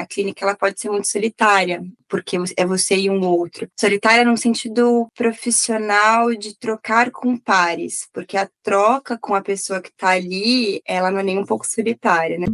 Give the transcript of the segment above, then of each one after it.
A clínica ela pode ser muito solitária, porque é você e um outro. Solitária no sentido profissional de trocar com pares, porque a troca com a pessoa que está ali, ela não é nem um pouco solitária, né?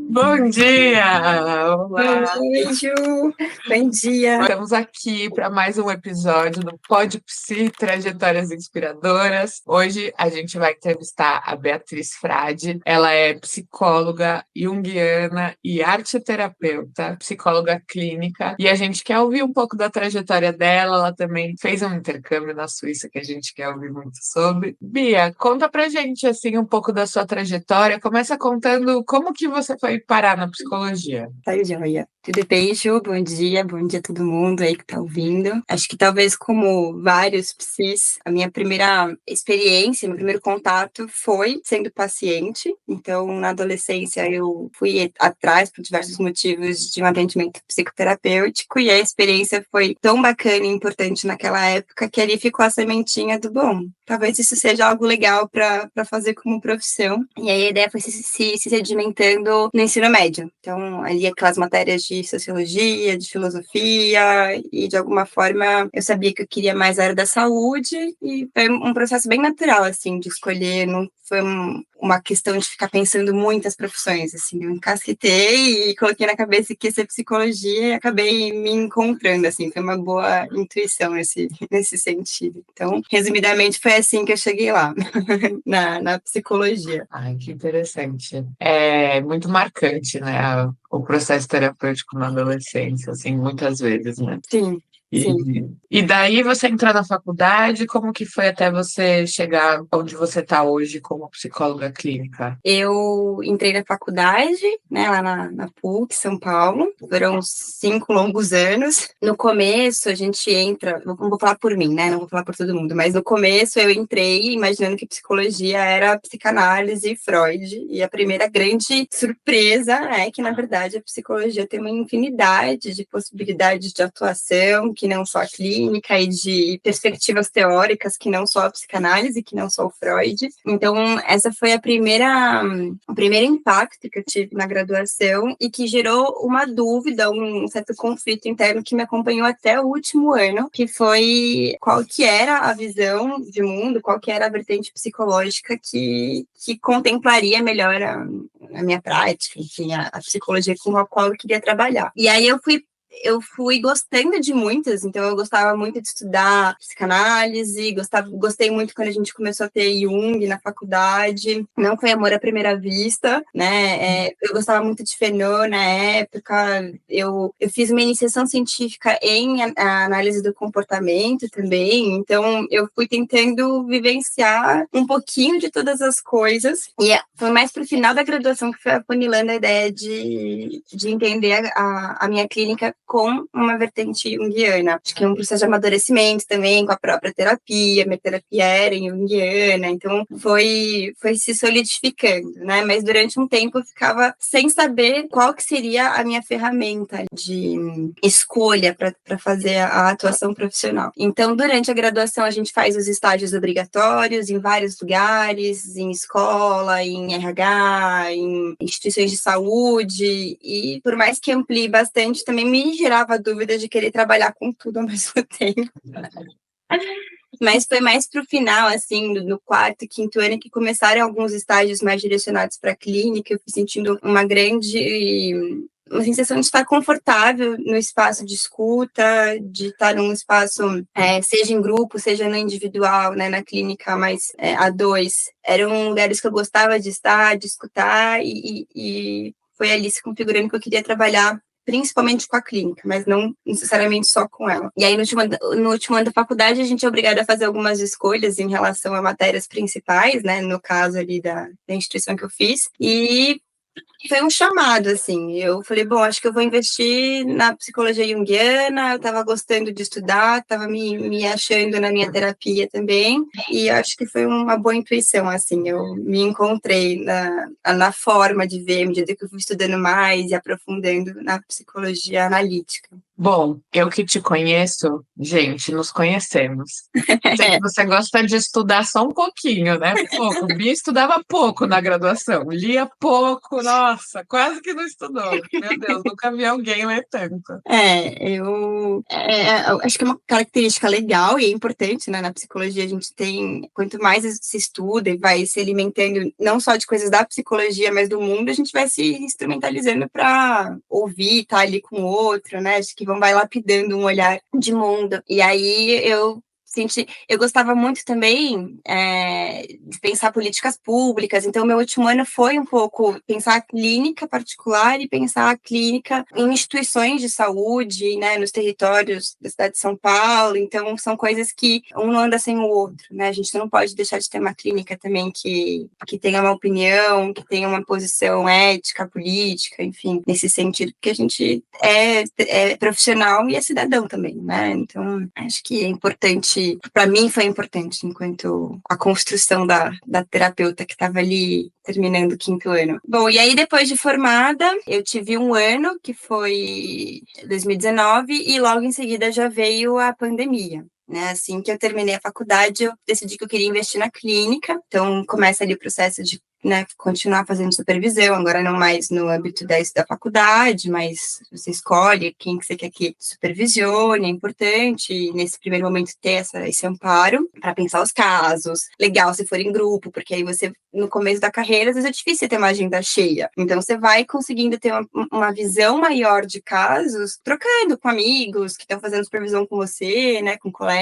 Bom dia! Olá! Oi, Ju! Bom dia! Estamos aqui para mais um episódio do Pod Psi Trajetórias Inspiradoras. Hoje a gente vai entrevistar a Beatriz Frade. Ela é psicóloga junguiana e arteterapeuta, psicóloga clínica. E a gente quer ouvir um pouco da trajetória dela. Ela também fez um intercâmbio na Suíça que a gente quer ouvir muito sobre. Bia, conta pra gente assim um pouco da sua trajetória. Começa contando como que você foi parar na psicologia. Tá, joia. Tudo bem, Ju? Bom dia a todo mundo aí que tá ouvindo. Acho que talvez como vários psis, a minha primeira experiência, meu primeiro contato foi sendo paciente. Então, na adolescência, eu fui atrás, por diversos motivos, de um atendimento psicoterapêutico e a experiência foi tão bacana e importante naquela época que ali ficou a sementinha do bom. Talvez isso seja algo legal para fazer como profissão. E aí a ideia foi se sedimentando no ensino médio. Então, ali aquelas matérias de sociologia, de filosofia, e de alguma forma eu sabia que eu queria mais a área da saúde, e foi um processo bem natural, assim, de escolher, não foi uma questão de ficar pensando muitas profissões, assim, eu encasquetei e coloquei na cabeça que ia ser psicologia e acabei me encontrando, assim, foi uma boa intuição nesse sentido. Então, resumidamente, foi assim que eu cheguei lá, na psicologia. Ai, que interessante. É muito marcante, né, o processo terapêutico na adolescência, assim, muitas vezes, né? Sim, sim. E daí você entrou na faculdade, como que foi até você chegar onde você está hoje como psicóloga clínica? Eu entrei na faculdade, né, lá na PUC, São Paulo. Foram 5 longos anos. No começo, a gente entra... Vou falar por mim, né? Não vou falar por todo mundo. Mas no começo, eu entrei imaginando que psicologia era psicanálise e Freud. E a primeira grande surpresa é que, na verdade, a psicologia tem uma infinidade de possibilidades de atuação, que não só a clínica, e de perspectivas teóricas, que não só a psicanálise, que não só o Freud. Então, essa foi o primeiro impacto que eu tive na graduação e que gerou uma dúvida, um certo conflito interno que me acompanhou até o último ano, que foi qual que era a visão de mundo, qual que era a vertente psicológica que contemplaria melhor a minha prática, enfim, a psicologia com a qual eu queria trabalhar. E aí eu fui gostando de muitas, então eu gostava muito de estudar psicanálise, gostei muito quando a gente começou a ter Jung na faculdade, não foi amor à primeira vista, né, eu gostava muito de Fanon na época, eu fiz uma iniciação científica em análise do comportamento também, então eu fui tentando vivenciar um pouquinho de todas as coisas, e foi mais pro final da graduação que foi afunilando a ideia de entender a minha clínica com uma vertente junguiana. Acho que é um processo de amadurecimento também, com a própria terapia. Minha terapia era em junguiana, então foi se solidificando, né? Mas durante um tempo eu ficava sem saber qual que seria a minha ferramenta de escolha para fazer a atuação profissional. Então, durante a graduação, a gente faz os estágios obrigatórios em vários lugares, em escola, em RH, em instituições de saúde, e por mais que amplie bastante, também me gerava a dúvida de querer trabalhar com tudo ao mesmo tempo. Mas foi mais para o final, assim, no quarto, quinto ano, que começaram alguns estágios mais direcionados para a clínica. Eu fui sentindo uma sensação de estar confortável no espaço de escuta, de estar num espaço, seja em grupo, seja no individual, né, na clínica, mas a dois. Eram lugares que eu gostava de estar, de escutar, e foi ali se configurando que eu queria trabalhar principalmente com a clínica, mas não necessariamente só com ela. E aí, no último ano da faculdade, a gente é obrigado a fazer algumas escolhas em relação a matérias principais, né, no caso ali da instituição que eu fiz, e foi um chamado, assim. Eu falei, bom, acho que eu vou investir na psicologia junguiana. Eu estava gostando de estudar, estava me achando na minha terapia também, e acho que foi uma boa intuição, assim. Eu me encontrei na forma de ver, à medida que eu fui estudando mais e aprofundando na psicologia analítica. Bom, eu que te conheço, gente, nos conhecemos. Sei que você gosta de estudar só um pouquinho, né? Pouco. Bia estudava pouco na graduação, lia pouco, nossa, quase que não estudou. Meu Deus, nunca vi alguém ler tanto. Eu acho que é uma característica legal e é importante, né? Na psicologia a gente tem, quanto mais se estuda e vai se alimentando não só de coisas da psicologia, mas do mundo, a gente vai se instrumentalizando para ouvir, estar ali com o outro, né? Acho que vai lapidando um olhar de mundo. E aí eu gostava muito também de pensar políticas públicas, então meu último ano foi um pouco pensar a clínica particular e pensar a clínica em instituições de saúde, né, nos territórios da cidade de São Paulo, então são coisas que um não anda sem o outro, né, a gente não pode deixar de ter uma clínica também que tenha uma opinião, que tenha uma posição ética, política, enfim, nesse sentido, porque a gente é profissional e é cidadão também, né, então acho que é importante. Para mim foi importante enquanto a construção da terapeuta que estava ali terminando o quinto ano. Bom, e aí depois de formada, eu tive um ano que foi 2019 e logo em seguida já veio a pandemia. Né, assim que eu terminei a faculdade, eu decidi que eu queria investir na clínica, então começa ali o processo de, né, continuar fazendo supervisão, agora não mais no âmbito da faculdade, mas você escolhe quem que você quer que supervisione, é importante nesse primeiro momento ter esse amparo para pensar os casos, legal se for em grupo, porque aí você, no começo da carreira, às vezes é difícil ter uma agenda cheia, então você vai conseguindo ter uma visão maior de casos, trocando com amigos que estão fazendo supervisão com você, né, com colegas,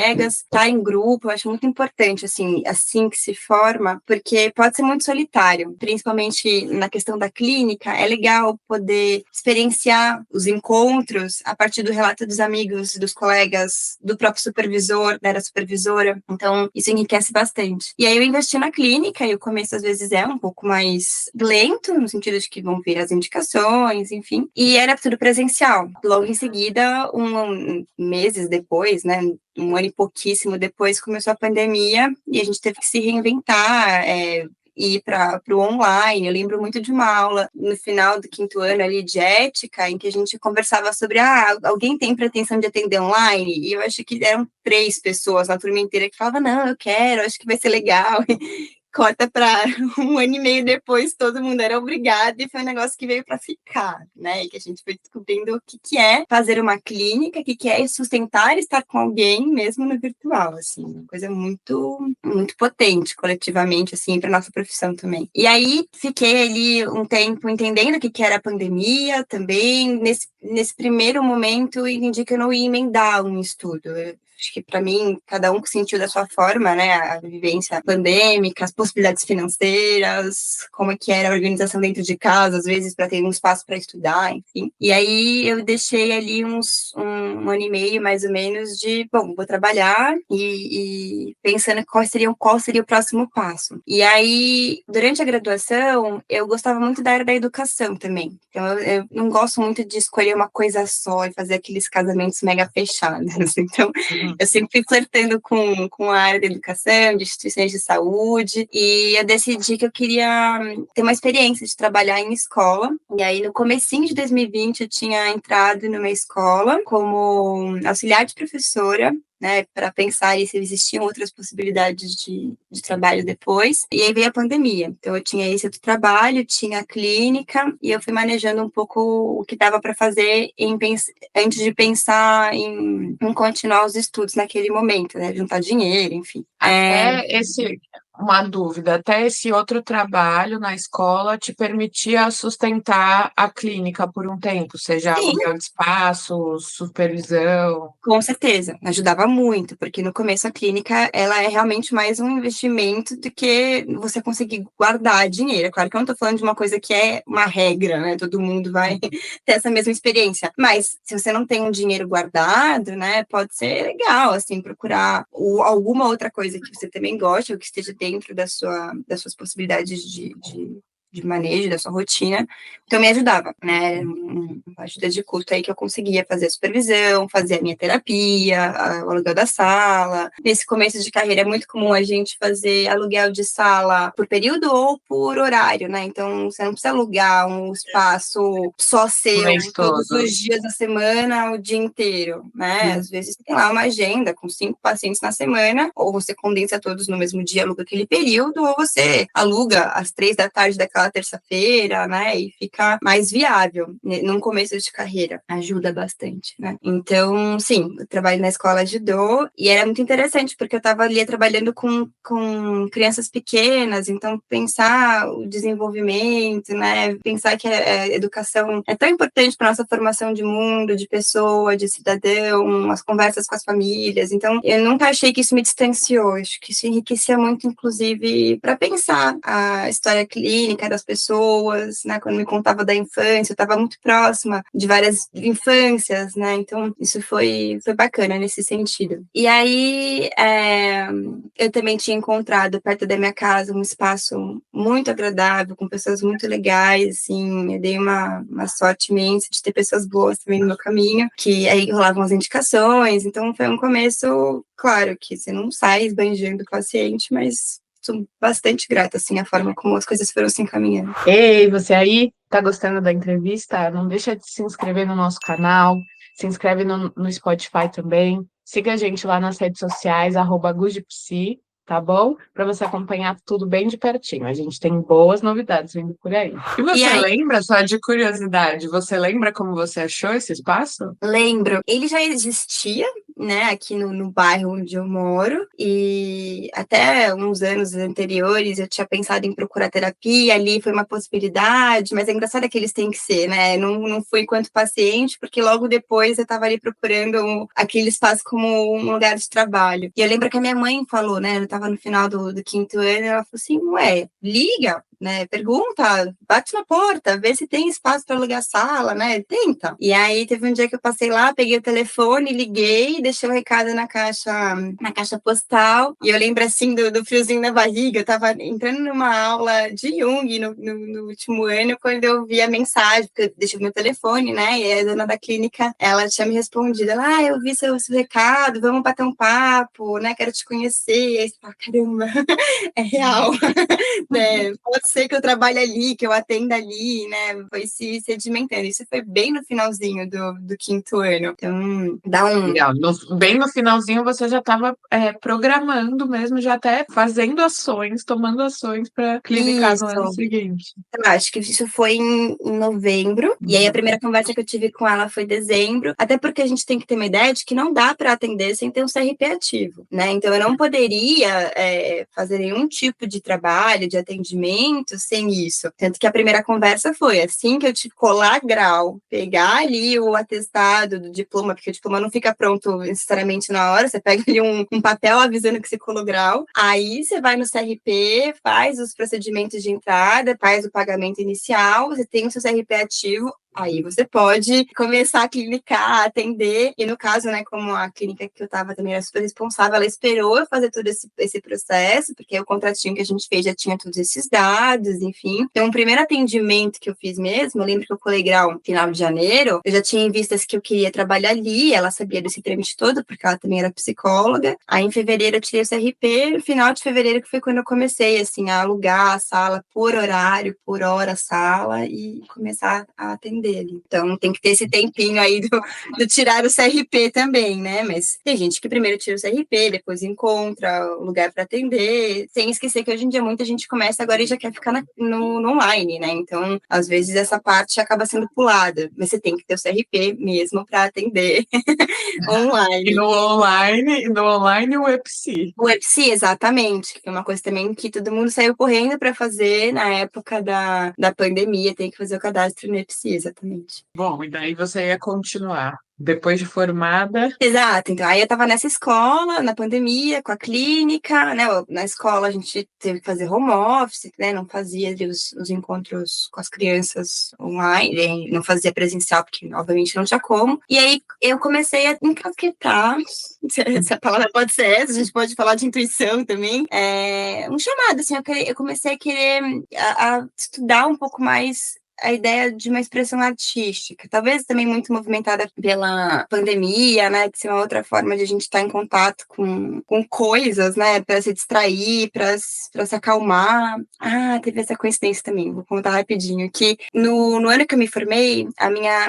tá em grupo, eu acho muito importante, assim que se forma, porque pode ser muito solitário, principalmente na questão da clínica, é legal poder experienciar os encontros a partir do relato dos amigos, dos colegas, do próprio supervisor, da supervisora, então isso enriquece bastante. E aí eu investi na clínica, e o começo às vezes é um pouco mais lento, no sentido de que vão vir as indicações, enfim, e era tudo presencial. Logo em seguida, meses depois, né, um ano e pouquíssimo depois, começou a pandemia e a gente teve que se reinventar, ir para o online. Eu lembro muito de uma aula no final do quinto ano ali de ética, em que a gente conversava sobre, alguém tem pretensão de atender online? E eu acho que eram 3 pessoas na turma inteira que falavam, não, eu quero, acho que vai ser legal. Corta para um ano e meio depois, todo mundo era obrigado, e foi um negócio que veio para ficar, né? E que a gente foi descobrindo o que é fazer uma clínica, o que é sustentar estar com alguém, mesmo no virtual, assim, uma coisa muito, muito potente coletivamente, assim, para nossa profissão também. E aí fiquei ali um tempo entendendo o que era a pandemia também. Nesse primeiro momento, entendi que eu não ia emendar um estudo. Acho que para mim, cada um sentiu da sua forma, né, a vivência pandêmica, as possibilidades financeiras, como é que era a organização dentro de casa, às vezes para ter um espaço para estudar, enfim. E aí eu deixei ali um ano e meio, mais ou menos, de, bom, vou trabalhar e pensando qual seria o próximo passo. E aí, durante a graduação, eu gostava muito da área da educação também. Então, eu não gosto muito de escolher uma coisa só e fazer aqueles casamentos mega fechados. Então, eu sempre fui flertando com a área da educação, de instituições de saúde, e eu decidi que eu queria ter uma experiência de trabalhar em escola. E aí, no comecinho de 2020, eu tinha entrado numa escola como auxiliar de professora, né, para pensar se existiam outras possibilidades de trabalho depois. E aí veio a pandemia. Então, eu tinha esse outro trabalho, tinha a clínica, e eu fui manejando um pouco o que dava para fazer antes de pensar em continuar os estudos naquele momento, né, juntar dinheiro, enfim. Uma dúvida, até esse outro trabalho na escola te permitia sustentar a clínica por um tempo, seja Sim, aluguel de espaço, supervisão. com certeza, ajudava muito, porque no começo a clínica, ela é realmente mais um investimento do que você conseguir guardar dinheiro. É claro que eu não estou falando de uma coisa que é uma regra, né? Todo mundo vai ter essa mesma experiência. Mas se você não tem um dinheiro guardado, né, pode ser legal, assim, procurar alguma outra coisa que você também goste ou que esteja dentro das suas possibilidades de de manejo da sua rotina. Então, me ajudava, né? Uma ajuda de custo aí que eu conseguia fazer a supervisão, fazer a minha terapia, o aluguel da sala. Nesse começo de carreira é muito comum a gente fazer aluguel de sala por período ou por horário, né? Então, você não precisa alugar um espaço só seu mês todos todo. os dias da semana, o dia inteiro, né? Às vezes tem lá uma agenda com 5 pacientes na semana, ou você condensa todos no mesmo dia, aluga aquele período, ou você aluga às 3 da tarde daquela terça-feira, né? E fica mais viável num começo de carreira. Ajuda bastante, né? Então, sim, eu trabalho na escola de judô e era muito interessante, porque eu estava ali trabalhando com crianças pequenas, então pensar o desenvolvimento, né? Pensar que a educação é tão importante para nossa formação de mundo, de pessoa, de cidadão, as conversas com as famílias. Então, eu nunca achei que isso me distanciou. Acho que isso enriquecia muito, inclusive, para pensar a história clínica das pessoas, né? Quando me contava da infância, eu estava muito próxima de várias infâncias, né? Então, isso foi bacana nesse sentido. E aí, eu também tinha encontrado perto da minha casa um espaço muito agradável, com pessoas muito legais, assim, eu dei uma sorte imensa de ter pessoas boas também no meu caminho, que aí rolavam as indicações, então foi um começo, claro, que você não sai esbanjando o paciente, mas sou bastante grata, assim, a forma como as coisas foram se encaminhando. Ei, você aí, tá gostando da entrevista? Não deixa de se inscrever no nosso canal, se inscreve no Spotify também, siga a gente lá nas redes sociais, @gudpsi, tá bom? Para você acompanhar tudo bem de pertinho. A gente tem boas novidades vindo por aí. E E você aí, lembra, só de curiosidade, você lembra como você achou esse espaço? lembro, ele já existia, né, aqui no bairro onde eu moro, e até uns anos anteriores eu tinha pensado em procurar terapia, ali foi uma possibilidade, mas é engraçado que eles têm que ser, né, não fui enquanto paciente, porque logo depois eu estava ali procurando aquele espaço como um lugar de trabalho. E eu lembro que a minha mãe falou, né, eu estava no final do 5º ano, ela falou assim, ué, liga, né, pergunta, bate na porta, vê se tem espaço para alugar sala, né, tenta. E aí teve um dia que eu passei lá, peguei o telefone, liguei, deixei o recado na caixa postal, e eu lembro assim do friozinho na barriga, eu tava entrando numa aula de Jung no último ano, quando eu vi a mensagem, porque eu deixei meu telefone, né, e a dona da clínica, ela tinha me respondido, ela, eu vi seu recado, vamos bater um papo, né, quero te conhecer, e aí você fala, caramba, é real, né, pode ser que eu trabalhe ali, que eu atenda ali, né, foi se sedimentando, isso foi bem no finalzinho do 5º ano, então dá um... Legal. Bem no finalzinho você já estava programando mesmo, já até fazendo ações, tomando ações para clinicar no ano Isso, seguinte. eu acho que isso foi em novembro, e aí a primeira conversa que eu tive com ela foi em dezembro, até porque a gente tem que ter uma ideia de que não dá para atender sem ter um CRP ativo, né? Então eu não poderia fazer nenhum tipo de trabalho, de atendimento sem isso. Tanto que a primeira conversa foi assim que eu te colar grau, pegar ali o atestado do diploma, porque o diploma não fica pronto necessariamente na hora, você pega ali um papel avisando que você colou grau, aí você vai no CRP, faz os procedimentos de entrada, faz o pagamento inicial, você tem o seu CRP ativo, aí você pode começar a clinicar, atender, e no caso, né, como a clínica que eu estava também era super responsável, ela esperou eu fazer todo esse processo, porque o contratinho que a gente fez já tinha todos esses dados, enfim. Então, o primeiro atendimento que eu fiz mesmo, eu lembro que eu colei grau no final de janeiro, eu já tinha em vistas que eu queria trabalhar ali, ela sabia desse trâmite todo, porque ela também era psicóloga. Aí, em fevereiro, eu tirei o CRP, no final de fevereiro, que foi quando eu comecei, assim, a alugar a sala por horário, por hora a sala, e começar a atender dele. Então tem que ter esse tempinho aí do tirar o CRP também, né? Mas tem gente que primeiro tira o CRP, depois encontra o lugar para atender, sem esquecer que hoje em dia muita gente começa agora e já quer ficar no online, né? Então, às vezes essa parte acaba sendo pulada, mas você tem que ter o CRP mesmo para atender online. E no online o EPSI. O EPSI, exatamente, que é uma coisa também que todo mundo saiu correndo para fazer na época da pandemia, tem que fazer o cadastro no EPSI, exatamente. exatamente. Bom, e daí você ia continuar. Depois de formada, Exato, então aí eu tava nessa escola, na pandemia, com a clínica, né? Na escola a gente teve que fazer home office, né? Não fazia ali os encontros com as crianças online, não fazia presencial, porque obviamente não tinha como. E aí eu comecei a encasquetar, se a palavra pode ser essa, a gente pode falar de intuição também, um chamado, assim, eu comecei a querer a estudar um pouco mais a ideia de uma expressão artística, talvez também muito movimentada pela pandemia, né, de ser uma outra forma de a gente estar em contato com coisas, né, para se distrair, para se acalmar. Ah, teve essa coincidência também, vou contar rapidinho, que no ano que eu me formei,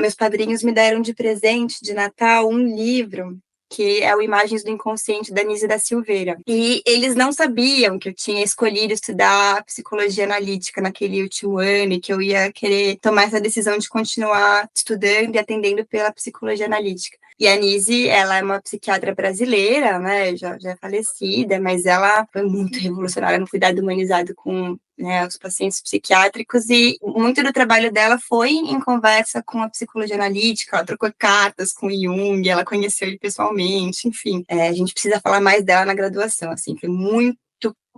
meus padrinhos me deram de presente de Natal um livro que é o Imagens do Inconsciente, da Nise da Silveira. E eles não sabiam que eu tinha escolhido estudar psicologia analítica naquele último ano e que eu ia querer tomar essa decisão de continuar estudando e atendendo pela psicologia analítica. E a Nise, ela é uma psiquiatra brasileira, né, já é falecida, mas ela foi muito revolucionária no cuidado humanizado com, né, os pacientes psiquiátricos, e muito do trabalho dela foi em conversa com a psicologia analítica. Ela trocou cartas com Jung, ela conheceu ele pessoalmente, enfim. A gente precisa falar mais dela na graduação, assim, foi muito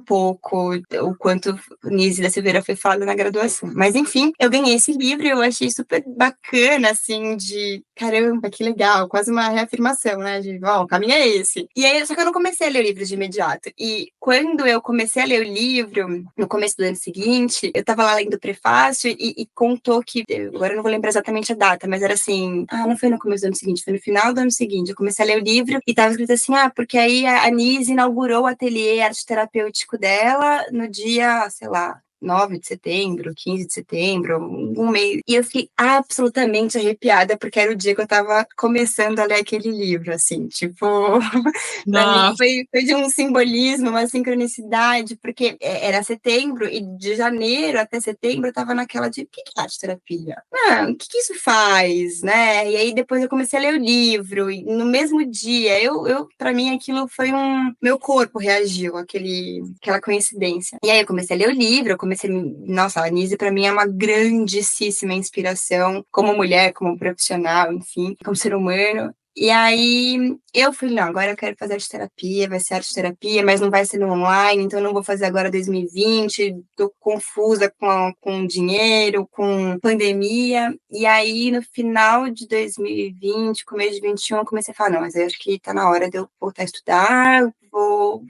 pouco o quanto Nise da Silveira foi falada na graduação. Mas, enfim, eu ganhei esse livro e eu achei super bacana, assim, de caramba, que legal, quase uma reafirmação, né? De, ó, o caminho é esse. E aí, só que eu não comecei a ler o livro de imediato. E quando eu comecei a ler o livro, no começo do ano seguinte, eu tava lá lendo o prefácio e contou que, agora eu não vou lembrar exatamente a data, mas era assim, não foi no começo do ano seguinte, foi no final do ano seguinte. Eu comecei a ler o livro e tava escrito assim, porque aí a Nise inaugurou o ateliê arte terapêutico dela no dia, sei lá, 9 de setembro, 15 de setembro, um mês. E eu fiquei absolutamente arrepiada, porque era o dia que eu tava começando a ler aquele livro, assim, tipo, pra mim foi de um simbolismo, uma sincronicidade, porque era setembro, e de janeiro até setembro eu tava naquela de, o que é arte terapia? O que isso faz, né? E aí depois eu comecei a ler o livro, e no mesmo dia, pra mim aquilo foi meu corpo reagiu àquela coincidência. E aí eu comecei a ler o livro, nossa, a Nise pra mim é uma grandíssima inspiração, como mulher, como profissional, enfim, como ser humano. E aí eu fui, não, agora eu quero fazer arte terapia, vai ser arte terapia, mas não vai ser no online, então eu não vou fazer agora 2020, tô confusa com dinheiro, com pandemia. E aí no final de 2020, começo de 2021, eu comecei a falar, não, mas eu acho que tá na hora de eu voltar a estudar,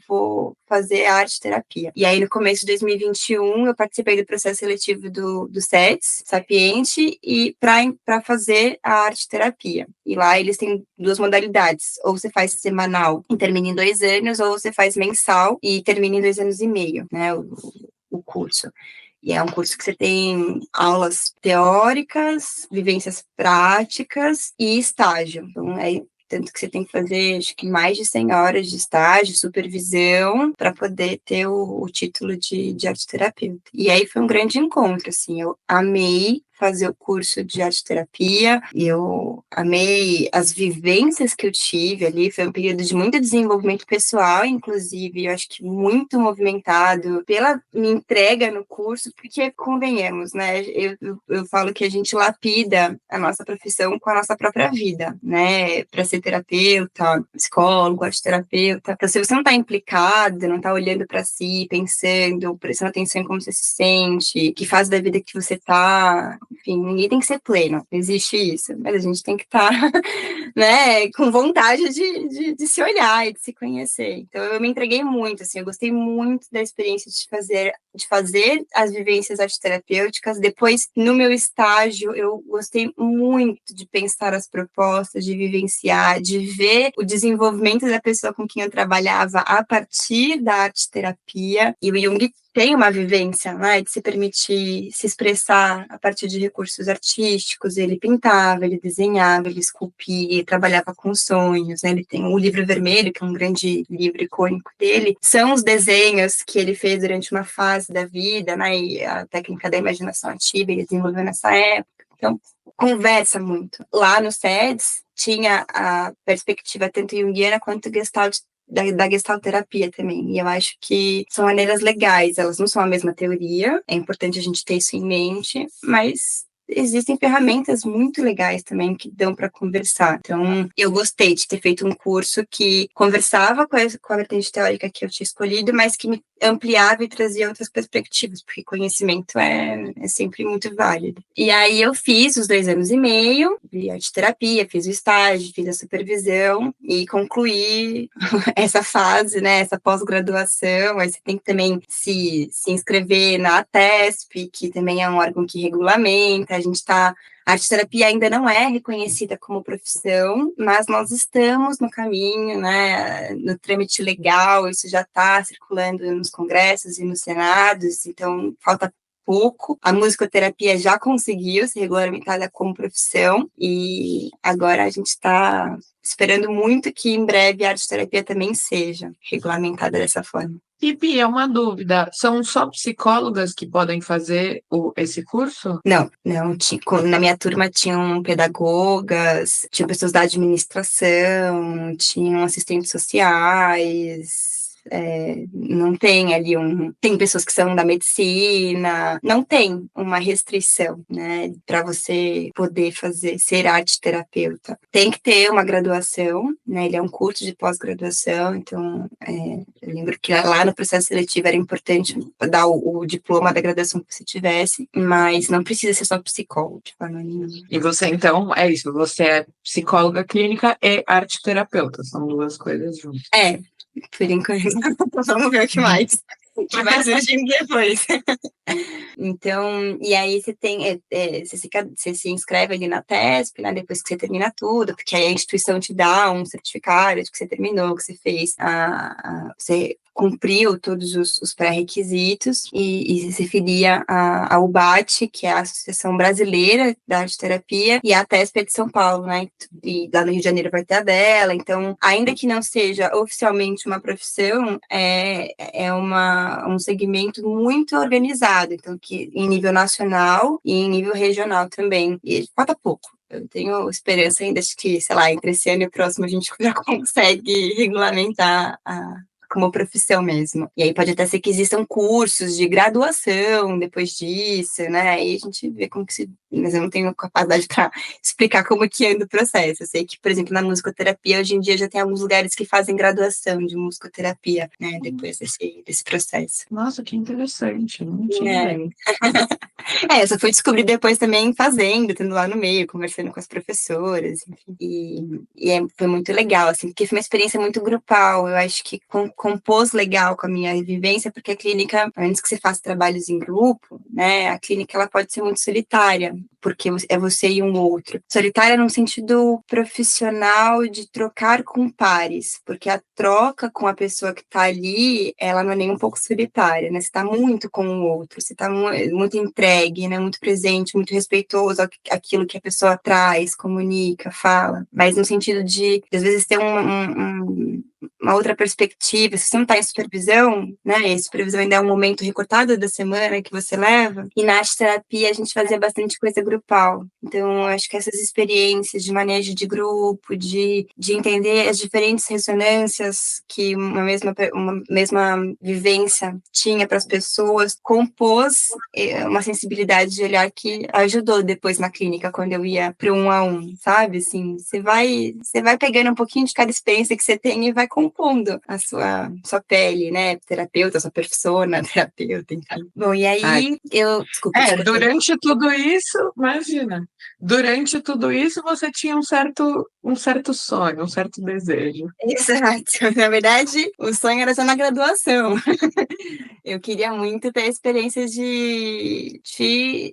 vou fazer arte terapia. E aí, no começo de 2021, eu participei do processo seletivo do SETS, Sapiente, e para fazer a arte terapia. E lá eles têm duas modalidades. Ou você faz semanal e termina em 2 anos, ou você faz mensal e termina em 2 anos e meio, né? O curso. E é um curso que você tem aulas teóricas, vivências práticas e estágio. Então, tanto que você tem que fazer, acho que mais de 100 horas de estágio, supervisão, para poder ter o título de arte terapeuta. E aí foi um grande encontro, assim, eu amei fazer o curso de arte terapia, eu amei as vivências que eu tive ali, foi um período de muito desenvolvimento pessoal, inclusive, eu acho que muito movimentado pela minha entrega no curso, porque, convenhamos, né, eu falo que a gente lapida a nossa profissão com a nossa própria vida, né, para ser terapeuta, psicólogo, arte terapeuta. Então, se você não está implicado, não está olhando para si, pensando, prestando atenção em como você se sente, que fase da vida que você está, enfim, ninguém tem que ser pleno, não existe isso, mas a gente tem que estar, né, com vontade de se olhar e de se conhecer. Então, eu me entreguei muito, assim, eu gostei muito da experiência de fazer as vivências arteterapêuticas. Depois, no meu estágio, eu gostei muito de pensar as propostas, de vivenciar, de ver o desenvolvimento da pessoa com quem eu trabalhava a partir da arte-terapia. E o Jung tem uma vivência, né, de se permitir se expressar a partir de recursos artísticos. Ele pintava, ele desenhava, ele esculpia, ele trabalhava com sonhos, né? Ele tem o Livro Vermelho, que é um grande livro icônico dele, são os desenhos que ele fez durante uma fase da vida, né, e a técnica da imaginação ativa ele desenvolveu nessa época. Então, conversa muito. Lá no SEDS, tinha a perspectiva tanto junguiana quanto gestalt da gestalterapia também, e eu acho que são maneiras legais, elas não são a mesma teoria, é importante a gente ter isso em mente, mas existem ferramentas muito legais também que dão para conversar. Então, eu gostei de ter feito um curso que conversava com a vertente teórica que eu tinha escolhido, mas que me ampliava e trazia outras perspectivas, porque conhecimento é sempre muito válido. E aí eu fiz os 2 anos e meio de arte terapia, fiz o estágio, fiz a supervisão e concluí essa fase, né, essa pós-graduação. Aí você tem que também se inscrever na ATESP, que também é um órgão que regulamenta. A arte-terapia ainda não é reconhecida como profissão, mas nós estamos no caminho, né, no trâmite legal, isso já está circulando nos congressos e nos senados, então falta pouco. A musicoterapia já conseguiu ser regulamentada como profissão e agora a gente está esperando muito que em breve a arte-terapia também seja regulamentada dessa forma. E, Bia, uma dúvida: são só psicólogas que podem fazer esse curso? Não, na minha turma tinham pedagogas, tinham pessoas da administração, tinham assistentes sociais. Não tem ali tem pessoas que são da medicina, não tem uma restrição, né, para você poder ser arte terapeuta. Tem que ter uma graduação, né, ele é um curso de pós-graduação, então eu lembro que lá no processo seletivo era importante dar o diploma da graduação que você tivesse, mas não precisa ser só psicólogo, de forma nenhuma. E você, então, é isso, você é psicóloga clínica e arte terapeuta, são duas coisas juntas. Por enquanto, vamos ver o que mais. O que vai surgindo depois. Então, e aí você tem, você se inscreve ali na TESP, né, depois que você termina tudo, porque aí a instituição te dá um certificado de que você terminou, que você fez, você cumpriu todos os pré-requisitos e se filia a UBAT, que é a Associação Brasileira da Arte Terapia, e a TESP é de São Paulo, né? E lá no Rio de Janeiro vai ter a dela. Então, ainda que não seja oficialmente uma profissão, é um segmento muito organizado, então, que em nível nacional e em nível regional também. E falta pouco. Eu tenho esperança ainda de que, sei lá, entre esse ano e o próximo a gente já consegue regulamentar como profissão mesmo. E aí pode até ser que existam cursos de graduação depois disso, né? Aí a gente vê como que se... Mas eu não tenho capacidade para explicar como que anda o processo. Eu sei que, por exemplo, na musicoterapia, hoje em dia já tem alguns lugares que fazem graduação de musicoterapia, né? Depois desse processo. Nossa, que interessante. Não tinha ideia. Eu só fui descobrir depois também fazendo, estando lá no meio, conversando com as professoras, enfim. Foi muito legal, assim, porque foi uma experiência muito grupal. Eu acho que compôs legal com a minha vivência, porque a clínica, antes que você faça trabalhos em grupo, né, a clínica ela pode ser muito solitária, porque é você e um outro. Solitária no sentido profissional de trocar com pares, porque a troca com a pessoa que está ali, ela não é nem um pouco solitária, né? Você está muito com o outro, você está muito entregue, né? Muito presente, muito respeitoso àquilo que a pessoa traz, comunica, fala, mas no sentido de às vezes ter uma outra perspectiva. Se você não está em supervisão, né? E supervisão ainda é um momento recortado da semana que você leva. E na arte-terapia a gente fazia bastante coisa grupal. Então, eu acho que essas experiências de manejo de grupo, de entender as diferentes ressonâncias que uma mesma vivência tinha para as pessoas, compôs uma sensibilidade de olhar que ajudou depois na clínica, quando eu ia para 1-a-1, sabe? Assim, você vai pegando um pouquinho de cada experiência que você tem e vai compondo a sua pele, né? Terapeuta, sua persona, terapeuta, enfim. Bom, e aí desculpa. Durante tudo isso, imagina, durante tudo isso você tinha um certo sonho, um certo desejo. Exato. Na verdade, o sonho era só na graduação. Eu queria muito ter a experiência de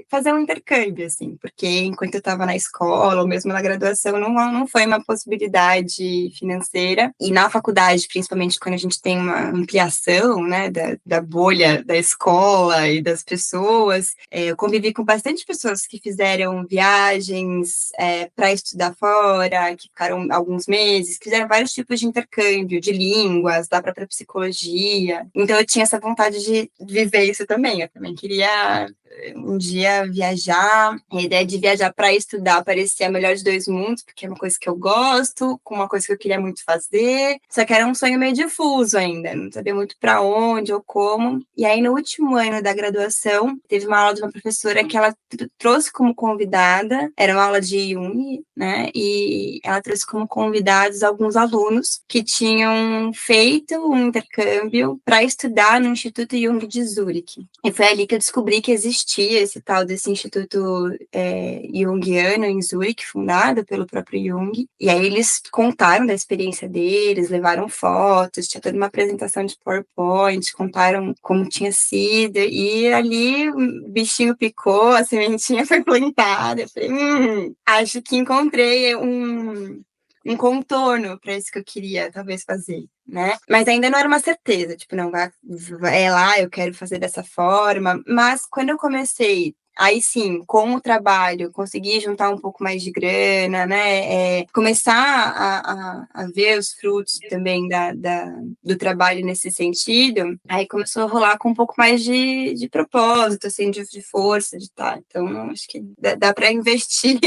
fazer um intercâmbio, assim, porque enquanto eu estava na escola, ou mesmo na graduação, não foi uma possibilidade financeira. E na faculdade, principalmente quando a gente tem uma ampliação, né, da bolha da escola e das pessoas, eu convivi com bastante pessoas que fizeram viagens para estudar fora, que ficaram alguns meses, que fizeram vários tipos de intercâmbio, de línguas, da própria psicologia. Então eu tinha essa vontade de viver isso também. Eu também queria um dia viajar. A ideia de viajar para estudar parecia a melhor de dois mundos, porque é uma coisa que eu gosto, com uma coisa que eu queria muito fazer. Só que era um sonho meio difuso ainda, não sabia muito para onde ou como. E aí, no último ano da graduação, teve uma aula de uma professora que ela trouxe como convidada, era uma aula de Jung, né? E ela trouxe como convidados alguns alunos que tinham feito um intercâmbio para estudar no Instituto Jung de Zurique. E foi ali que eu descobri que existia esse tal desse Instituto Jungiano em Zurique, fundado pelo próprio Jung. E aí eles contaram da experiência deles, levaram fotos, tinha toda uma apresentação de PowerPoint, contaram como tinha sido. E ali o bichinho picou, a sementinha foi plantada. Eu falei, acho que encontrei um contorno para isso que eu queria, talvez, fazer, né? Mas ainda não era uma certeza, tipo, não, é lá, eu quero fazer dessa forma. Mas quando eu comecei, aí sim, com o trabalho, consegui juntar um pouco mais de grana, né? Começar a ver os frutos também do trabalho nesse sentido, aí começou a rolar com um pouco mais de propósito, assim, de força, de tá. Então, acho que dá para investir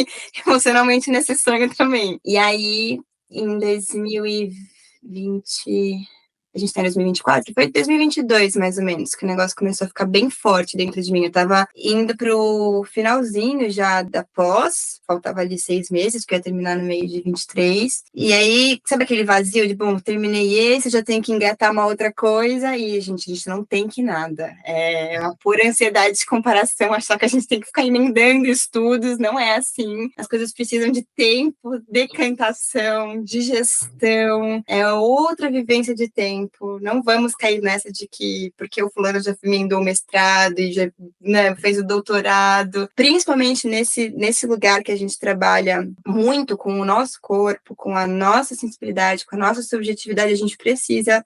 emocionalmente nesse sonho também. E aí, em 2020, a gente tá em 2024, foi 2022, mais ou menos, que o negócio começou a ficar bem forte dentro de mim. Eu tava indo pro finalzinho já da pós, faltava ali 6 meses, porque eu ia terminar no meio de 23. E aí, sabe aquele vazio de, bom, terminei esse, já tenho que engatar uma outra coisa, e, gente, a gente não tem que nada. É uma pura ansiedade de comparação, achar que a gente tem que ficar emendando estudos, não é assim. As coisas precisam de tempo, decantação, digestão, é outra vivência de tempo. Não vamos cair nessa de que porque o fulano já emendou o mestrado e já, né, fez o doutorado, principalmente nesse lugar que a gente trabalha muito com o nosso corpo, com a nossa sensibilidade, com a nossa subjetividade, a gente precisa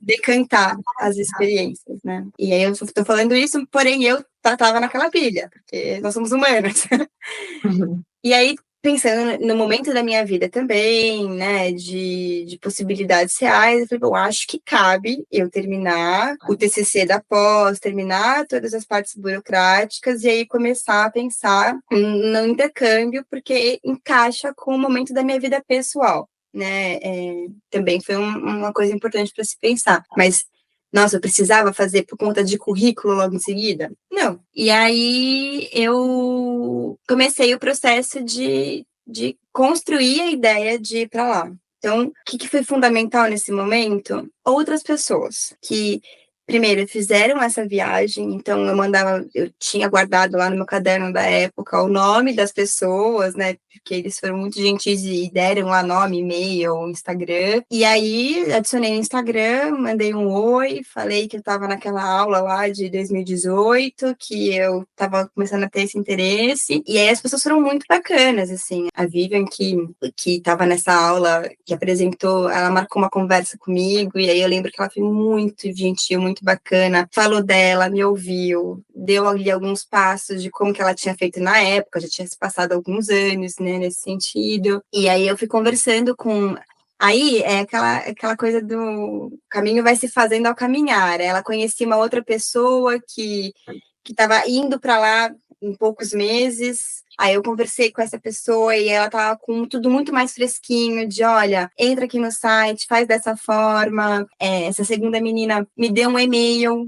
decantar as experiências, né? E aí eu estou falando isso, porém eu estava naquela pilha, porque nós somos humanos. E aí, pensando no momento da minha vida também, né, de possibilidades reais, eu falei, bom, acho que cabe eu terminar o TCC da pós, terminar todas as partes burocráticas e aí começar a pensar no intercâmbio, porque encaixa com o momento da minha vida pessoal, né, também foi uma coisa importante para se pensar, mas nossa, eu precisava fazer por conta de currículo logo em seguida? Não. E aí eu comecei o processo de construir a ideia de ir para lá. Então, o que foi fundamental nesse momento? Outras pessoas que, primeiro, fizeram essa viagem. Então, eu tinha guardado lá no meu caderno da época o nome das pessoas, né? Porque eles foram muito gentis e deram lá nome, e-mail, Instagram. E aí, adicionei no Instagram, mandei um oi, falei que eu estava naquela aula lá de 2018, que eu estava começando a ter esse interesse. E aí, as pessoas foram muito bacanas, assim. A Vivian, que estava nessa aula, que apresentou, ela marcou uma conversa comigo, e aí eu lembro que ela foi muito gentil, muito bacana, falou dela, me ouviu, deu ali alguns passos de como que ela tinha feito na época, já tinha se passado alguns anos, né, nesse sentido. E aí eu fui conversando com... Aí é aquela coisa do caminho vai se fazendo ao caminhar. Ela conhecia uma outra pessoa que estava indo para lá em poucos meses. Aí eu conversei com essa pessoa e ela tava com tudo muito mais fresquinho, de olha, entra aqui no site, faz dessa forma. Essa segunda menina me deu um e-mail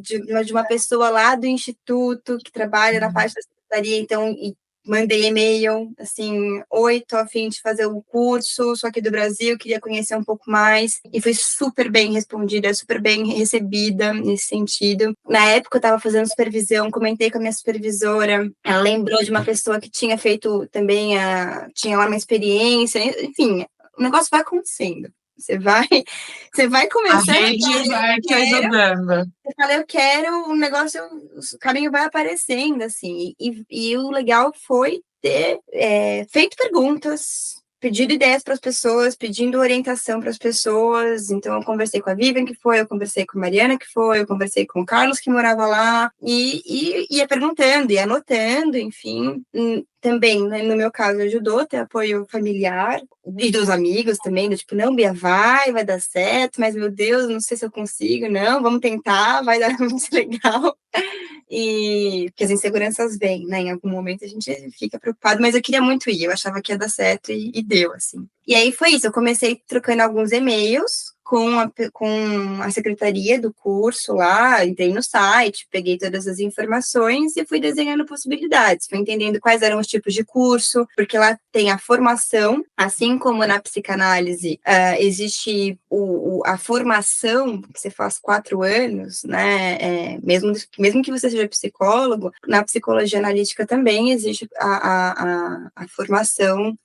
de uma pessoa lá do instituto que trabalha na parte da secretaria, então mandei e-mail, assim, oi, tô a fim de fazer o curso, sou aqui do Brasil, queria conhecer um pouco mais, e foi super bem respondida, super bem recebida nesse sentido. Na época eu estava fazendo supervisão, comentei com a minha supervisora, ela lembrou de uma pessoa que tinha feito também, tinha lá uma experiência, enfim, o negócio vai acontecendo. Você vai começando. A rede vai te ajudando. Eu falei, eu quero um negócio, o caminho vai aparecendo, assim. E o legal foi ter feito perguntas, pedido ideias para as pessoas, pedindo orientação para as pessoas. Então, eu conversei com a Vivian, que foi, eu conversei com a Mariana, que foi, eu conversei com o Carlos, que morava lá, e ia perguntando, ia anotando, enfim. também, né, no meu caso, ajudou ter apoio familiar e dos amigos também, do tipo, não, Bia, vai dar certo, mas meu Deus, não sei se eu consigo, não, vamos tentar, vai dar muito legal. E porque as inseguranças vêm, né? Em algum momento a gente fica preocupado, mas eu queria muito ir, eu achava que ia dar certo e deu, assim. E aí foi isso, eu comecei trocando alguns e-mails com a secretaria do curso lá, entrei no site, peguei todas as informações e fui desenhando possibilidades, fui entendendo quais eram os tipos de curso, porque lá tem a formação, assim como na psicanálise, existe a formação, que você faz 4 anos, né, mesmo que você seja psicólogo, na psicologia analítica também existe a formação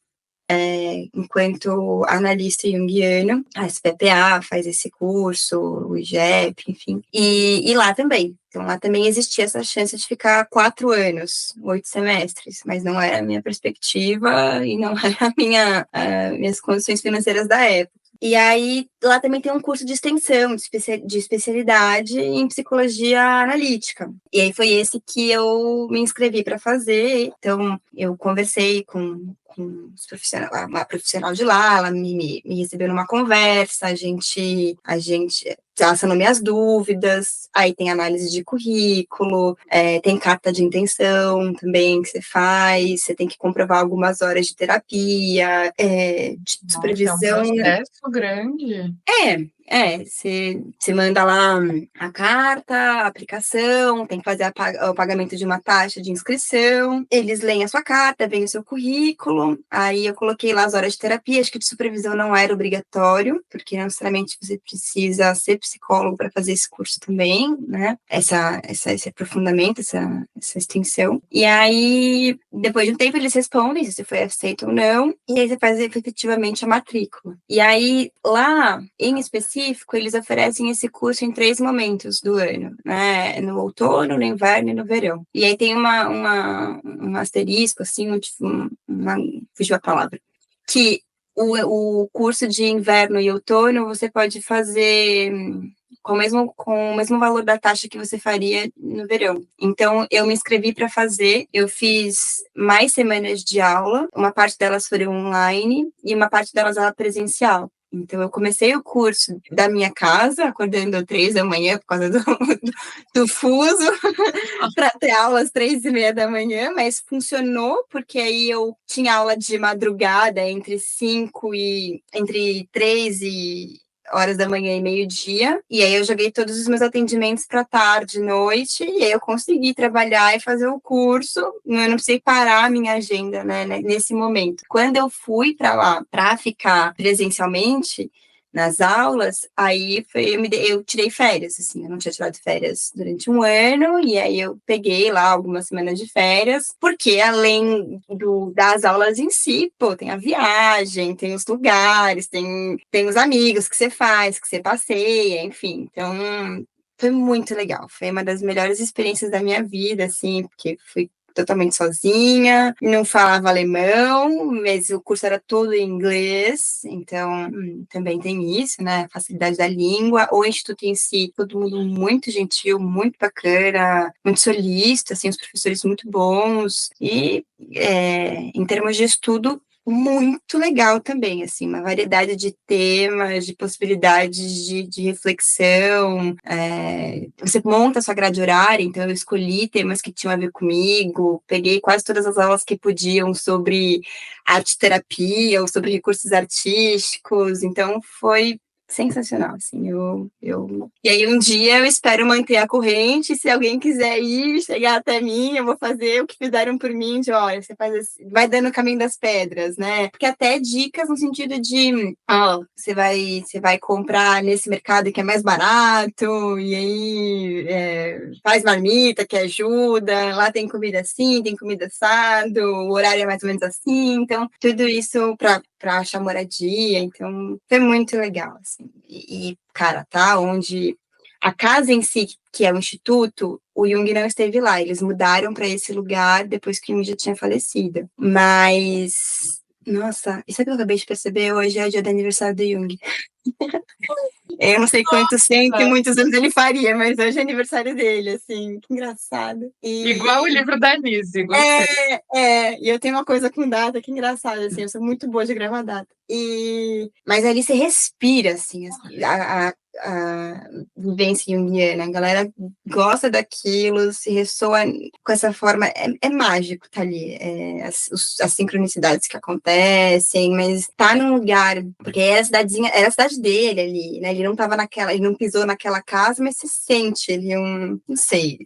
enquanto analista junguiano, a SPPA faz esse curso, o IGEP, enfim, e lá também. Então, lá também existia essa chance de ficar 4 anos, 8 semestres, mas não era a minha perspectiva e não era minhas condições financeiras da época. E aí, lá também tem um curso de extensão, de especialidade em psicologia analítica. E aí foi esse que eu me inscrevi para fazer. Então, eu conversei com uma profissional de lá, ela me recebeu numa conversa, ela sanou minhas dúvidas, aí tem análise de currículo, tem carta de intenção também que você faz, você tem que comprovar algumas horas de terapia, de supervisão. É um processo grande. Você manda lá a carta, a aplicação, tem que fazer o pagamento de uma taxa de inscrição, eles leem a sua carta, veem o seu currículo, aí eu coloquei lá as horas de terapia, acho que de supervisão não era obrigatório, porque não necessariamente você precisa ser psicólogo para fazer esse curso também, né, esse aprofundamento, essa extensão. E aí, depois de um tempo, eles respondem se você foi aceito ou não, e aí você faz efetivamente a matrícula. E aí, lá, em específico, eles oferecem esse curso em 3 momentos do ano, né? No outono, no inverno e no verão. E aí tem um asterisco, assim, fugiu a palavra, que o curso de inverno e outono você pode fazer com o mesmo valor da taxa que você faria no verão. Então, eu me inscrevi para fazer, eu fiz mais semanas de aula, uma parte delas foram online e uma parte delas era presencial. Então, eu comecei o curso da minha casa, acordando 3 da manhã por causa do fuso, para ter aula às 3:30 da manhã, mas funcionou, porque aí eu tinha aula de madrugada entre 3 horas da manhã e meio-dia, e aí eu joguei todos os meus atendimentos para tarde e noite, e aí eu consegui trabalhar e fazer o curso, eu não precisei parar a minha agenda, né, nesse momento. Quando eu fui para lá para ficar presencialmente nas aulas, aí eu tirei férias, assim, eu não tinha tirado férias durante um ano, e aí eu peguei lá algumas semanas de férias, porque além das aulas em si, pô, tem a viagem, tem os lugares, tem os amigos que você faz, que você passeia, enfim, então foi muito legal, foi uma das melhores experiências da minha vida, assim, porque fui totalmente sozinha, não falava alemão, mas o curso era todo em inglês, então também tem isso, né? Facilidade da língua. O instituto em si, todo mundo muito gentil, muito bacana, muito solícito, assim, os professores muito bons e em termos de estudo muito legal também, assim, uma variedade de temas, de possibilidades de reflexão. Você monta a sua grade horária, então eu escolhi temas que tinham a ver comigo, peguei quase todas as aulas que podiam sobre arte-terapia ou sobre recursos artísticos, então foi sensacional, assim, E aí um dia eu espero manter a corrente, se alguém quiser ir, chegar até mim, eu vou fazer o que fizeram por mim, de, olha, você faz assim, vai dando o caminho das pedras, né? Porque até dicas no sentido de, você vai comprar nesse mercado que é mais barato, e aí faz marmita que ajuda, lá tem comida assim, tem comida assado, o horário é mais ou menos assim, então tudo isso para achar moradia, então foi muito legal, assim. Cara, tá onde a casa em si, que é o instituto, o Jung não esteve lá, eles mudaram para esse lugar depois que o Jung já tinha falecido, mas Nossa, e sabe o que eu acabei de perceber? Hoje é o dia do aniversário do Jung. Eu não sei quantos cento e Nossa, muitos anos ele faria, mas hoje é aniversário dele, assim, que engraçado. igual o livro da Nise, gostei. E eu tenho uma coisa com data que engraçada, assim, eu sou muito boa de gravar data. Mas ali você respira, assim, a vivência junguiana, a galera gosta daquilo, se ressoa com essa forma, é mágico tá ali, as sincronicidades que acontecem, mas tá num lugar, porque era a cidadezinha, era a cidade dele ali, né, ele não pisou naquela casa, mas se sente ele não sei,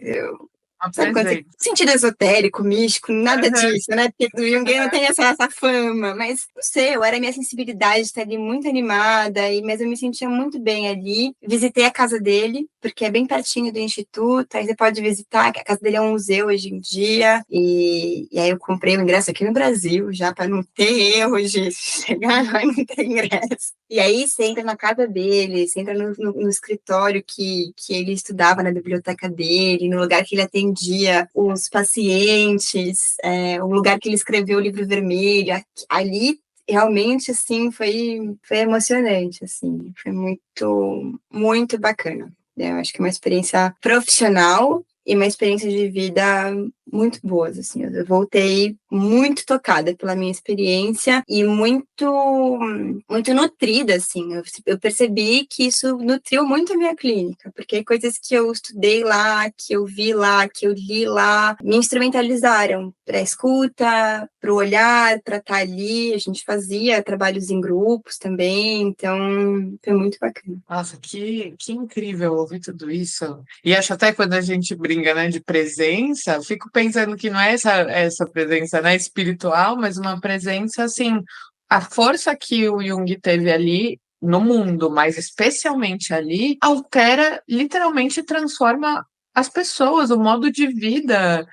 sabe quando você. Apresente. Sentido esotérico, místico, nada Aham, disso, né? Porque o Jung não aham. tem essa fama, mas não sei, eu era a minha sensibilidade de estar ali muito animada, mas eu me sentia muito bem ali. Visitei a casa dele, porque é bem pertinho do instituto, aí você pode visitar, que a casa dele é um museu hoje em dia, e aí eu comprei o ingresso aqui no Brasil, já para não ter erro de chegar lá e não ter ingresso. E aí você entra na casa dele, você entra no escritório que ele estudava, na biblioteca dele, no lugar que ele atendia os pacientes, o lugar que ele escreveu o livro vermelho. Ali realmente assim foi emocionante, assim, foi muito muito bacana. Eu acho que é uma experiência profissional e uma experiência de vida muito boas, assim. Eu voltei muito tocada pela minha experiência e muito nutrida, assim. Eu percebi que isso nutriu muito a minha clínica, porque coisas que eu estudei lá, que eu vi lá, que eu li lá, me instrumentalizaram para a escuta, para o olhar, para estar ali. A gente fazia trabalhos em grupos também, então foi muito bacana. Nossa, que incrível ouvir tudo isso. E acho até quando a gente brinca, né, de presença, fico pensando que não é essa presença, né, espiritual, mas uma presença, assim, a força que o Jung teve ali no mundo, mas especialmente ali, altera, literalmente transforma as pessoas, o modo de vida,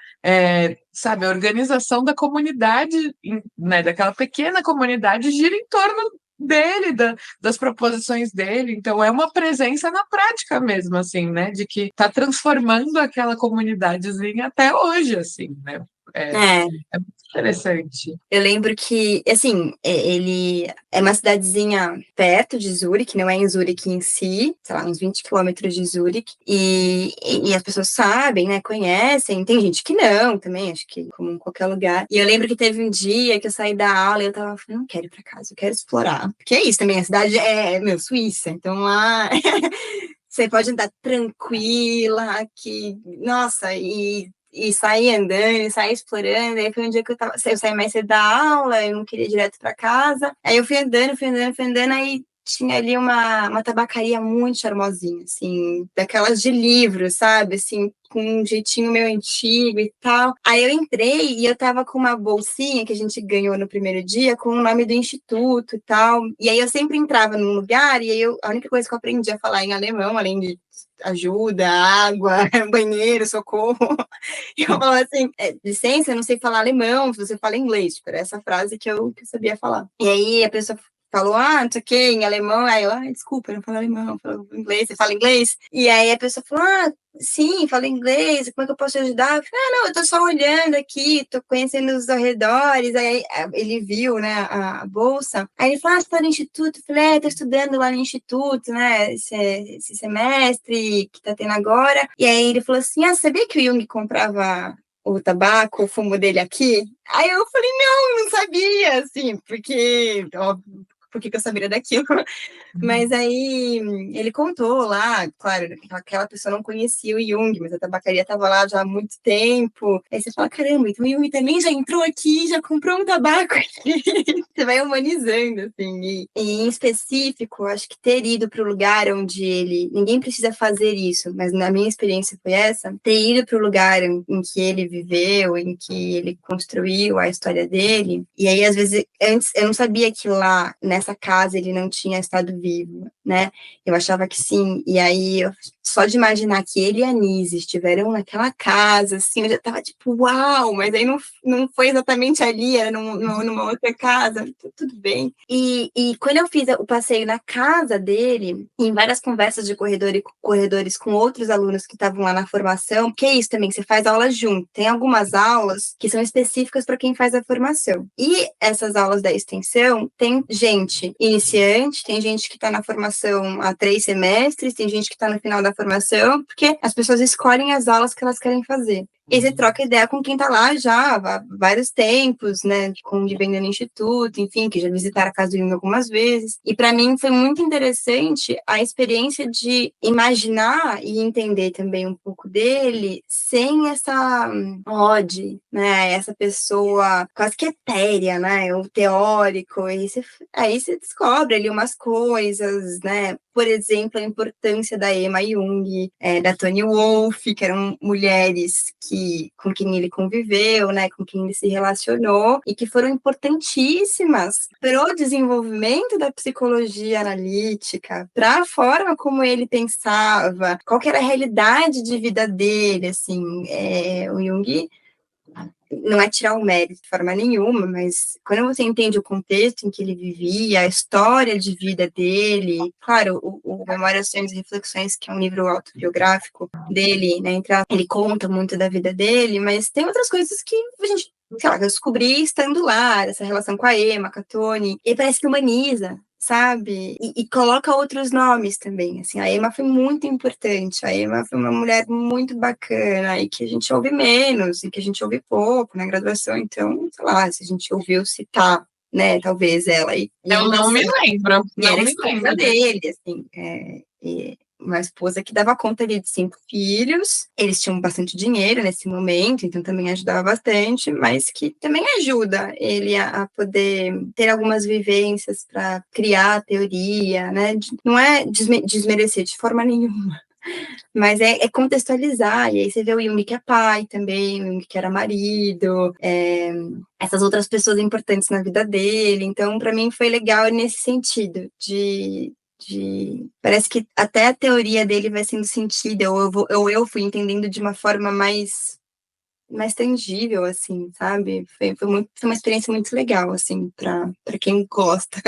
sabe, a organização da comunidade, né, daquela pequena comunidade gira em torno dele, das proposições dele. Então, é uma presença na prática mesmo, assim, né? De que está transformando aquela comunidadezinha até hoje, assim, né? É, É, é muito interessante. eu lembro que, assim, ele é uma cidadezinha perto de Zurique, não é em Zurique em si, sei lá, uns 20 quilômetros de Zurique, e as pessoas sabem, né, conhecem, tem gente que não também, acho que como em qualquer lugar. E eu lembro que teve um dia que eu saí da aula e eu tava falando, não quero ir pra casa, eu quero explorar. Porque é isso também, a cidade meu, Suíça, então lá você pode andar tranquila, que, nossa, e sair andando, e sair explorando. Aí foi um dia que eu saí mais cedo da aula, eu não queria ir direto para casa. Aí eu fui andando, aí tinha ali uma tabacaria muito charmosinha, assim, daquelas de livro, sabe? Assim, com um jeitinho meio antigo e tal. Aí eu entrei e eu tava com uma bolsinha que a gente ganhou no primeiro dia com o nome do instituto e tal. E aí eu sempre entrava num lugar e aí a única coisa que eu aprendi a falar em alemão, além de ajuda, água, banheiro, socorro. E eu falava assim, licença, eu não sei falar alemão, você fala inglês. Tipo, era essa frase que eu sabia falar. E aí a pessoa falou, não sei o que, em alemão. Aí eu, desculpa, eu não falo alemão, eu falo inglês, você fala inglês? E aí a pessoa falou, sim, falo inglês, como é que eu posso te ajudar? Eu falei, não, eu tô só olhando aqui, tô conhecendo os arredores. Aí ele viu, né, a bolsa. Aí ele falou, você tá no instituto? Eu falei, tô estudando lá no instituto, né, esse semestre que tá tendo agora. E aí ele falou assim, sabia que o Jung comprava o tabaco, o fumo dele aqui? Aí eu falei, não sabia, assim, porque, óbvio, por que eu saberia daquilo? Mas aí ele contou lá, claro, aquela pessoa não conhecia o Jung, mas a tabacaria estava lá já há muito tempo. Aí você fala, caramba, então o Jung também já entrou aqui, já comprou um tabaco aqui. Você vai humanizando, assim. E em específico, acho que ter ido para o lugar onde ninguém precisa fazer isso, mas na minha experiência foi essa, ter ido para o lugar em que ele viveu, em que ele construiu a história dele. E aí, às vezes, antes eu não sabia que lá, nessa casa, ele não tinha estado vivo. né? Eu achava que sim, e aí só de imaginar que ele e a Nise estiveram naquela casa, assim, eu já tava tipo, uau, mas aí não foi exatamente ali, era numa outra casa, tudo bem. E quando eu fiz o passeio na casa dele, em várias conversas de corredores com outros alunos que estavam lá na formação, porque é isso também, você faz aula junto, tem algumas aulas que são específicas para quem faz a formação. E essas aulas da extensão, tem gente iniciante, tem gente que está na formação há 3 semestres, tem gente que está no final da formação, porque as pessoas escolhem as aulas que elas querem fazer. E você troca ideia com quem está lá já há vários tempos, né, convivendo no instituto, enfim, que já visitaram a casa do Jung algumas vezes. E para mim foi muito interessante a experiência de imaginar e entender também um pouco dele sem essa ode, né, essa pessoa quase que etérea, né, o teórico, e aí você descobre ali umas coisas, né, por exemplo, a importância da Emma Jung, da Toni Wolff, que eram mulheres com quem ele conviveu, né, com quem ele se relacionou, e que foram importantíssimas para o desenvolvimento da psicologia analítica, para a forma como ele pensava, qual que era a realidade de vida dele, assim, o Jung não é tirar o mérito de forma nenhuma, mas quando você entende o contexto em que ele vivia, a história de vida dele, claro, o Memórias, Sonhos e Reflexões, que é um livro autobiográfico dele, né, ele conta muito da vida dele, mas tem outras coisas que a gente, sei lá, eu descobri estando lá, essa relação com a Emma, com a Toni, e parece que humaniza, sabe? E coloca outros nomes também, assim, a Emma foi muito importante, a Emma foi uma mulher muito bacana, e que a gente ouve menos, e que a gente ouve pouco na graduação, então, sei lá, se a gente ouviu citar, né, talvez ela, Eu não me lembro, e não era a me esposa lembro. dele, assim, uma esposa que dava conta ali de 5 filhos. Eles tinham bastante dinheiro nesse momento, então também ajudava bastante, mas que também ajuda ele a poder ter algumas vivências para criar a teoria, né? Não é desmerecer de forma nenhuma, mas é contextualizar. E aí você vê o Jung que é pai também, o Jung que era marido, essas outras pessoas importantes na vida dele. Então, para mim, foi legal nesse sentido, parece que até a teoria dele vai sendo sentida, ou eu fui entendendo de uma forma mais tangível, assim, sabe? Foi uma experiência muito legal, assim, para quem gosta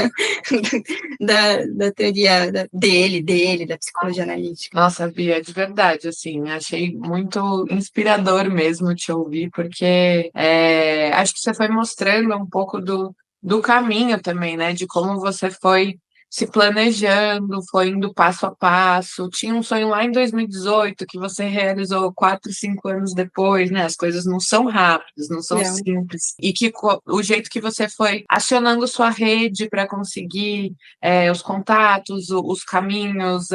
da teoria dele, da psicologia analítica. Nossa, Bia, de verdade, assim, achei muito inspirador mesmo te ouvir, porque acho que você foi mostrando um pouco do caminho também, né? De como você foi se planejando, foi indo passo a passo. Tinha um sonho lá em 2018 que você realizou 4, 5 anos depois, né? As coisas não são rápidas, não são Não. simples. E que o jeito que você foi acionando sua rede para conseguir os contatos, os caminhos,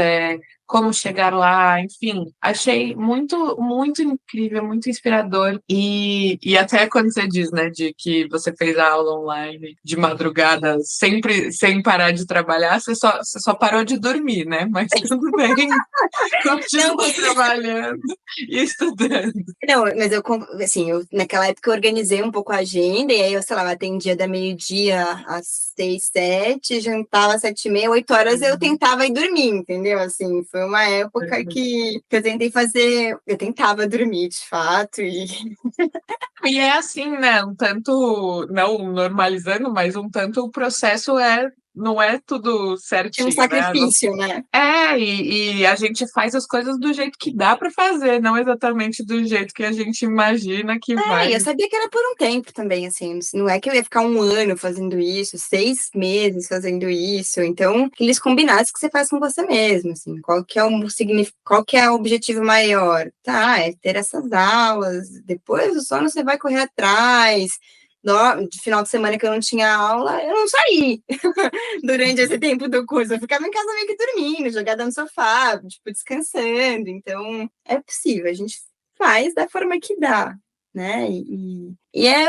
como chegar lá, enfim, achei muito, muito incrível, muito inspirador. E até quando você diz, né, de que você fez a aula online de madrugada, sempre sem parar de trabalhar, você só parou de dormir, né? Mas tudo bem, continua trabalhando e estudando. Não, mas assim, naquela época eu organizei um pouco a agenda, e aí eu, sei lá, eu atendia da meio-dia às 6, 7, jantava às 7h30, 8 horas eu tentava ir dormir, entendeu? Assim, foi uma época que eu tentei eu tentava dormir, de fato, e E é assim, né? Um tanto, não normalizando, mas um tanto o processo não é tudo tinha um certinho, né? sacrifício, né? E a gente faz as coisas do jeito que dá para fazer, não exatamente do jeito que a gente imagina que E vai. eu sabia que era por um tempo também, assim, não é que eu ia ficar 1 ano fazendo isso, 6 meses fazendo isso, então, aqueles combinados que você faz com você mesmo, assim, qual que é o objetivo maior? Tá, é ter essas aulas, depois o sono você vai correr atrás, de final de semana que eu não tinha aula, eu não saí durante esse tempo do curso, eu ficava em casa meio que dormindo, jogada no sofá, tipo, descansando, então, é possível, a gente faz da forma que dá, né?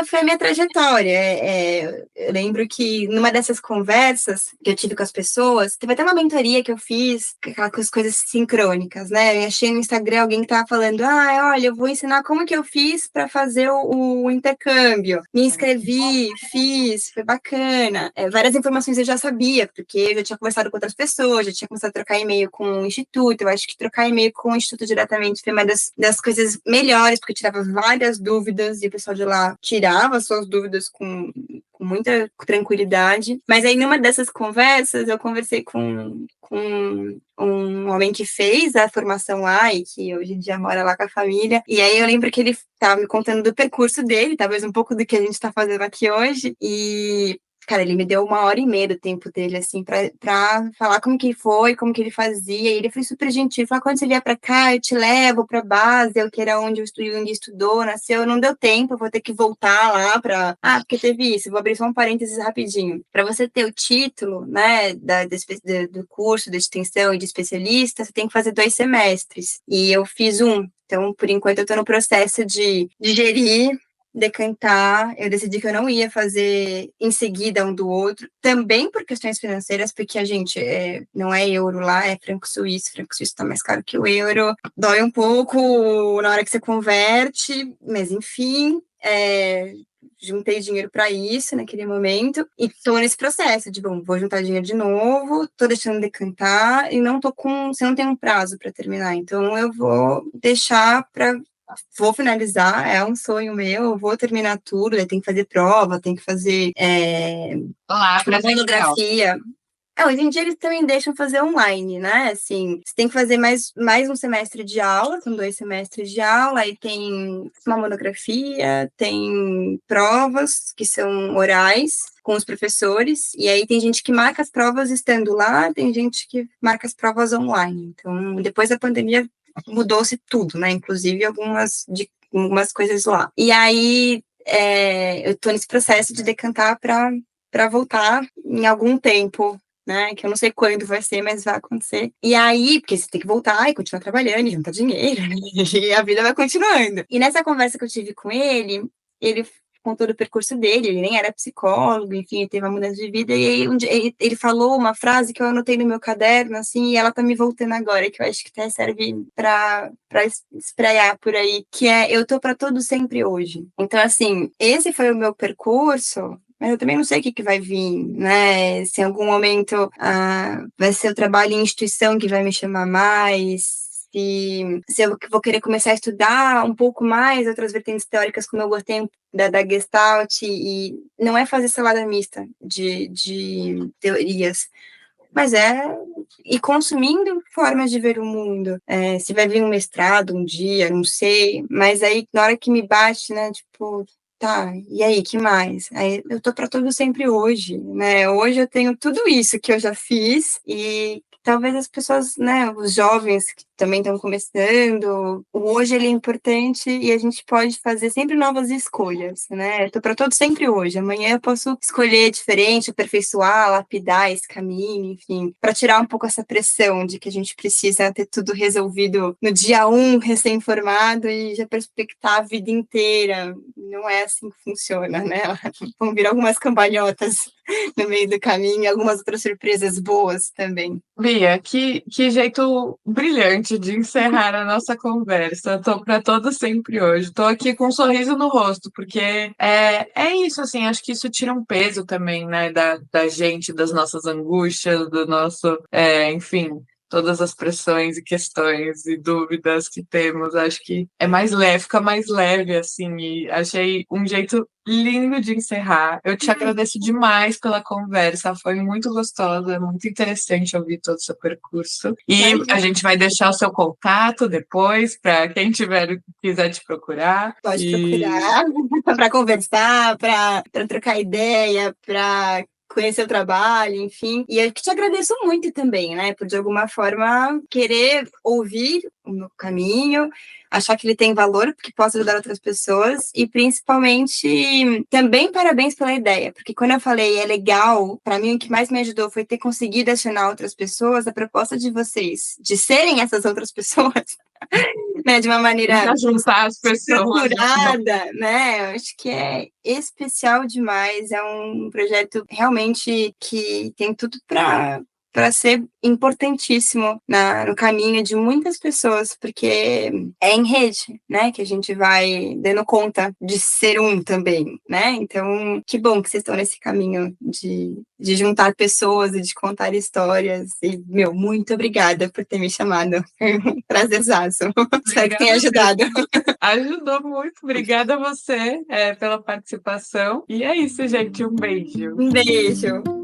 Foi a minha trajetória. Eu lembro que numa dessas conversas que eu tive com as pessoas, teve até uma mentoria que eu fiz, aquelas coisas sincrônicas, né? Eu achei no Instagram alguém que tava falando: olha, eu vou ensinar como que eu fiz para fazer o intercâmbio. Me inscrevi, fiz, foi bacana. Várias informações eu já sabia, porque eu já tinha conversado com outras pessoas, já tinha começado a trocar e-mail com o Instituto. Eu acho que trocar e-mail com o Instituto diretamente foi uma das coisas melhores, porque eu tirava várias dúvidas e o pessoal de lá tirava suas dúvidas com muita tranquilidade. Mas aí, numa dessas conversas, eu conversei com um homem que fez a formação lá e que hoje em dia mora lá com a família. E aí eu lembro que ele estava me contando do percurso dele, talvez um pouco do que a gente está fazendo aqui hoje. E cara, ele me deu 1h30 do tempo dele, assim, pra falar como que foi, como que ele fazia. E ele foi super gentil. Falou: quando você vier pra cá, eu te levo pra base, que era onde eu estudei, onde estudou, nasceu. Não deu tempo, eu vou ter que voltar lá pra... porque teve isso. Vou abrir só um parênteses rapidinho. Pra você ter o título, né, do curso de extensão e de especialista, você tem que fazer 2 semestres. E eu fiz um. Então, por enquanto, eu tô no processo de digerir, decantar. Eu decidi que eu não ia fazer em seguida um do outro, também por questões financeiras, porque a gente não é euro lá, é franco suíço tá mais caro que o euro, dói um pouco na hora que você converte, mas enfim, juntei dinheiro para isso naquele momento e tô nesse processo de, bom, vou juntar dinheiro de novo, tô deixando decantar e você não tem um prazo para terminar, então eu vou deixar para... Vou finalizar, é um sonho meu, vou terminar tudo, aí tem que fazer prova, tem que fazer uma monografia. Hoje em dia eles também deixam fazer online, né? Assim, você tem que fazer mais um semestre de aula, são 2 semestres de aula, aí tem uma monografia, tem provas que são orais com os professores, e aí tem gente que marca as provas estando lá, tem gente que marca as provas online. Então, depois da pandemia, mudou-se tudo, né? Inclusive algumas coisas lá. E aí eu tô nesse processo de decantar para voltar em algum tempo, né? Que eu não sei quando vai ser, mas vai acontecer. E aí, porque você tem que voltar e continuar trabalhando e juntar dinheiro, e a vida vai continuando. E nessa conversa que eu tive com ele contou do percurso dele, ele nem era psicólogo, enfim, teve uma mudança de vida, e aí ele falou uma frase que eu anotei no meu caderno, assim, e ela tá me voltando agora, que eu acho que até serve pra espraiar por aí, que é: eu tô pra todo sempre hoje. Então, assim, esse foi o meu percurso, mas eu também não sei o que vai vir, né? Se em algum momento vai ser o trabalho em instituição que vai me chamar mais, se eu vou querer começar a estudar um pouco mais outras vertentes teóricas, como eu gostei da Gestalt, e não é fazer salada mista de teorias, mas ir consumindo formas de ver o mundo. Se vai vir um mestrado um dia, não sei, mas aí na hora que me bate, né, tipo, tá, e aí, que mais? Aí eu tô para todo sempre hoje, né? Hoje eu tenho tudo isso que eu já fiz e talvez as pessoas, né, os jovens que também estão começando, o hoje ele é importante e a gente pode fazer sempre novas escolhas, né? Eu tô para todo sempre hoje. Amanhã eu posso escolher diferente, aperfeiçoar, lapidar esse caminho, enfim, para tirar um pouco essa pressão de que a gente precisa ter tudo resolvido no dia 1, recém-formado, e já perspectar a vida inteira. Não é assim que funciona, né? Vão vir algumas cambalhotas no meio do caminho e algumas outras surpresas boas também. Bia, que jeito brilhante de encerrar a nossa conversa. Tô para todo sempre hoje. Tô aqui com um sorriso no rosto, porque é isso, assim, acho que isso tira um peso também, né, da gente, das nossas angústias, do nosso, enfim, todas as pressões e questões e dúvidas que temos. Acho que é mais leve, fica mais leve, assim, e achei um jeito lindo de encerrar. Eu te agradeço demais pela conversa, foi muito gostosa, muito interessante ouvir todo o seu percurso. E a gente vai deixar o seu contato depois, para quem quiser te procurar. Pode procurar para conversar, para trocar ideia, para conhecer o trabalho, enfim. E eu que te agradeço muito também, né? Por de alguma forma querer ouvir o meu caminho, achar que ele tem valor, porque possa ajudar outras pessoas, e principalmente também parabéns pela ideia, porque quando eu falei é legal, para mim o que mais me ajudou foi ter conseguido acionar outras pessoas. A proposta de vocês de serem essas outras pessoas né, de uma maneira Pra juntar as pessoas. estruturada, né? Eu acho que é especial demais. É um projeto realmente que tem tudo para ser importantíssimo no caminho de muitas pessoas, porque é em rede, né, que a gente vai dando conta de ser um também, né? Então, que bom que vocês estão nesse caminho de juntar pessoas e de contar histórias. E, meu, muito obrigada por ter me chamado. Prazerzaço. Espero que tenha ajudado. Ajudou muito. Obrigada a você pela participação. E é isso, gente. Um beijo. Um beijo.